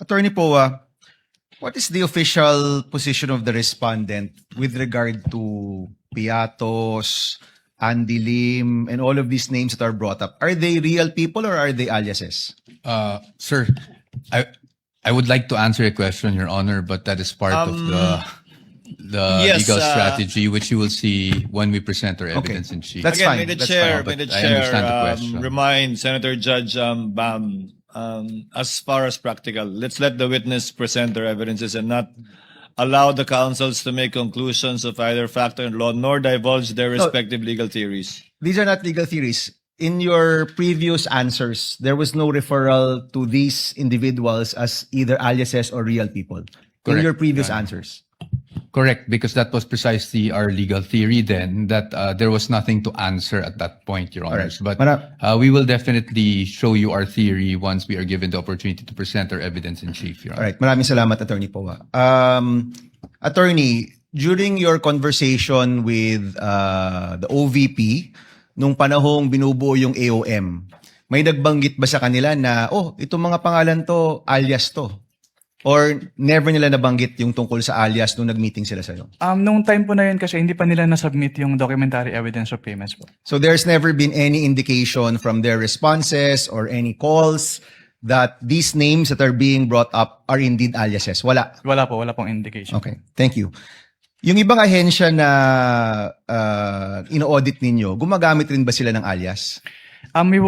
Attorney Poa, what is the official position of the respondent with regard to Piatos, Andy Lim, and all of these names that are brought up? Are they real people or are they aliases? Sir, I would like to answer a question, Your Honor, but that is part of the yes, legal strategy, which you will see when we present our evidence in chief. That's Again, fine. may the That's chair, fine, may the but I understand the chair question. remind Senator Judge Bam, as far as practical, let's let the witness present their evidences and not allow the counsels to make conclusions of either fact or law, nor divulge their respective legal theories. These are not legal theories. In your previous answers, there was no referral to these individuals as either aliases or real people. In Correct, your previous Your Honor. answers. Correct, because that was precisely our legal theory then, that there was nothing to answer at that point, Your Honors. Alright. But we will definitely show you our theory once we are given the opportunity to present our evidence in chief, Your Honor. Alright, maraming salamat, Attorney Poa. Attorney, during your conversation with the OVP, nung panahong binubuo yung AOM, may nagbanggit ba sa kanila na, oh, itong mga pangalan to, alias to? Or never nila nabanggit yung tungkol sa alias nung nag-meeting sila sa'yo? Nung time po na yun kasi hindi pa nila nasubmit yung documentary evidence of payments po. So there's never been any indication from their responses or any calls that these names that are being brought up are indeed aliases? Wala. Wala pong indication. Okay, thank you. Yung ibang ahensya na ino-audit ninyo, gumagamit rin ba sila ng alias? We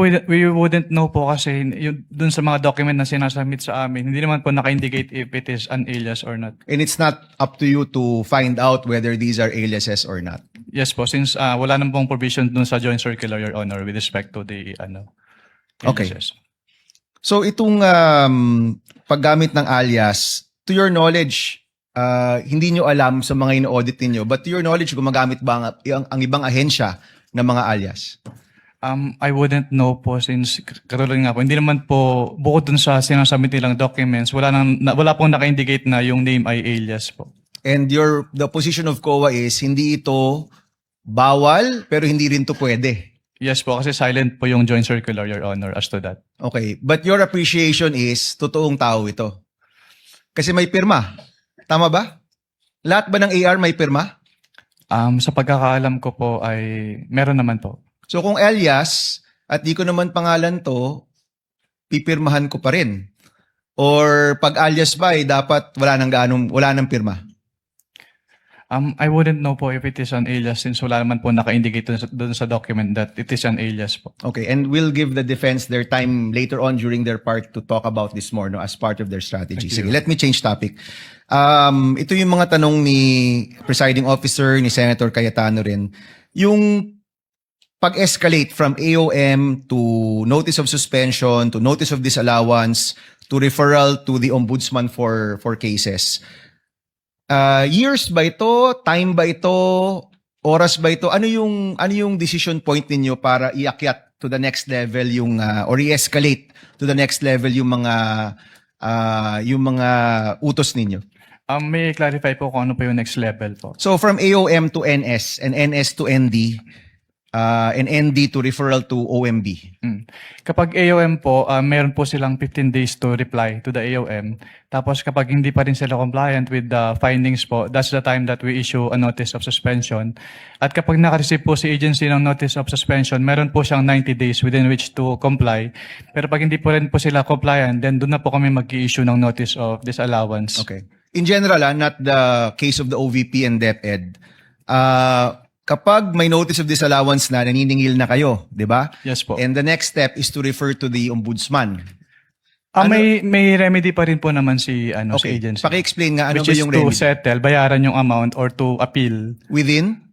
wouldn't know po kasi yun, dun sa mga document na sinasubmit sa amin, hindi naman po naka-indicate if it is an alias or not. And it's not up to you to find out whether these are aliases or not. Yes po, since wala nang pong provision dun sa joint circular, Your Honor, with respect to the Okay. aliases. So itong paggamit ng alias, to your knowledge, hindi nyo alam sa mga ino-audit ninyo, but to your knowledge, gumagamit ba ang ibang ahensya ng mga alias? I wouldn't know po since katulad nga po, hindi naman po bukod dun sa sinasubmit nilang documents, wala pong naka-indicate na yung name ay alias po. And the position of COA is hindi ito bawal, pero hindi rin to pwede. Yes po, kasi silent po yung joint circular, Your Honor, as to that. Okay, but your appreciation is totoong tao ito. Kasi may pirma. Tama ba? Lahat ba ng AR may pirma? Sa pagkakaalam ko po ay meron naman po. So kung alias at di ko naman pangalan to, pipirmahan ko pa rin. Or pag alias ba ay dapat wala nang pirma. I wouldn't know po if it is an alias since wala naman po naka-indicate dun sa document that it is an alias po. Okay, and we'll give the defense their time later on during their part to talk about this more, no, as part of their strategy. Sige, let me change topic. Ito yung mga tanong ni presiding officer, ni Senator Cayetano rin. Yung pag-escalate from AOM to notice of suspension, to notice of disallowance, to referral to the ombudsman for cases. Years ba ito? Time ba ito? Oras ba ito? Ano yung decision point ninyo para iakyat to the next level yung or i-escalate to the next level yung mga utos ninyo? May clarify po kung ano po yung next level po. So from AOM to NS and NS to ND and ND to referral to OMB. Kapag AOM po, meron po silang 15 days to reply to the AOM. Tapos kapag hindi pa rin sila compliant with the findings po, that's the time that we issue a notice of suspension. At kapag naka-receive po si agency ng notice of suspension, meron po siyang 90 days within which to comply. Pero pag hindi po rin po sila compliant, then doon na po kami mag-i-issue ng notice of disallowance. Okay. In general, not the case of the OVP and DepEd. Kapag may notice of disallowance na, naniningil na kayo, di ba? Yes po. And the next step is to refer to the ombudsman. May remedy pa rin po naman si si Okay. agency. Paki-explain nga ano which ba is yung to remedy? settle, bayaran yung amount or to appeal Within?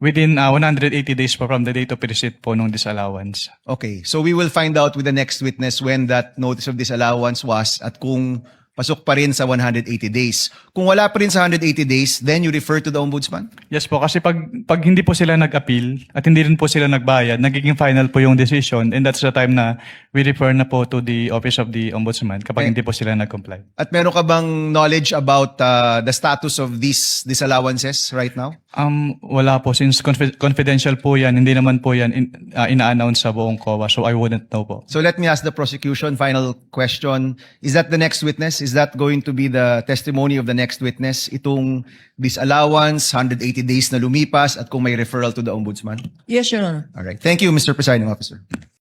within 180 days po from the date of receipt po ng disallowance. Okay. So we will find out with the next witness when that notice of disallowance was at kung pasok pa rin sa 180 days. Kung wala pa rin sa 180 days, then you refer to the ombudsman? Yes po, kasi pag hindi po sila nag-appeal at hindi rin po sila nagbayad, nagiging final po yung decision and that's the time na we refer na po to the Office of the Ombudsman kapag hindi po sila nag-comply. At meron ka bang knowledge about the status of these disallowances right now? Wala po, since confidential po yan, hindi naman po yan ina-announce sa buong COA, so I wouldn't know po. So let me ask the prosecution, final question. Is that the next witness? Is is that going to be the testimony of the next witness? Itong disallowance, 180 days na lumipas, at kung may referral to the Ombudsman? Yes, Your Honor. All right. Thank you, Mr. Presiding Officer.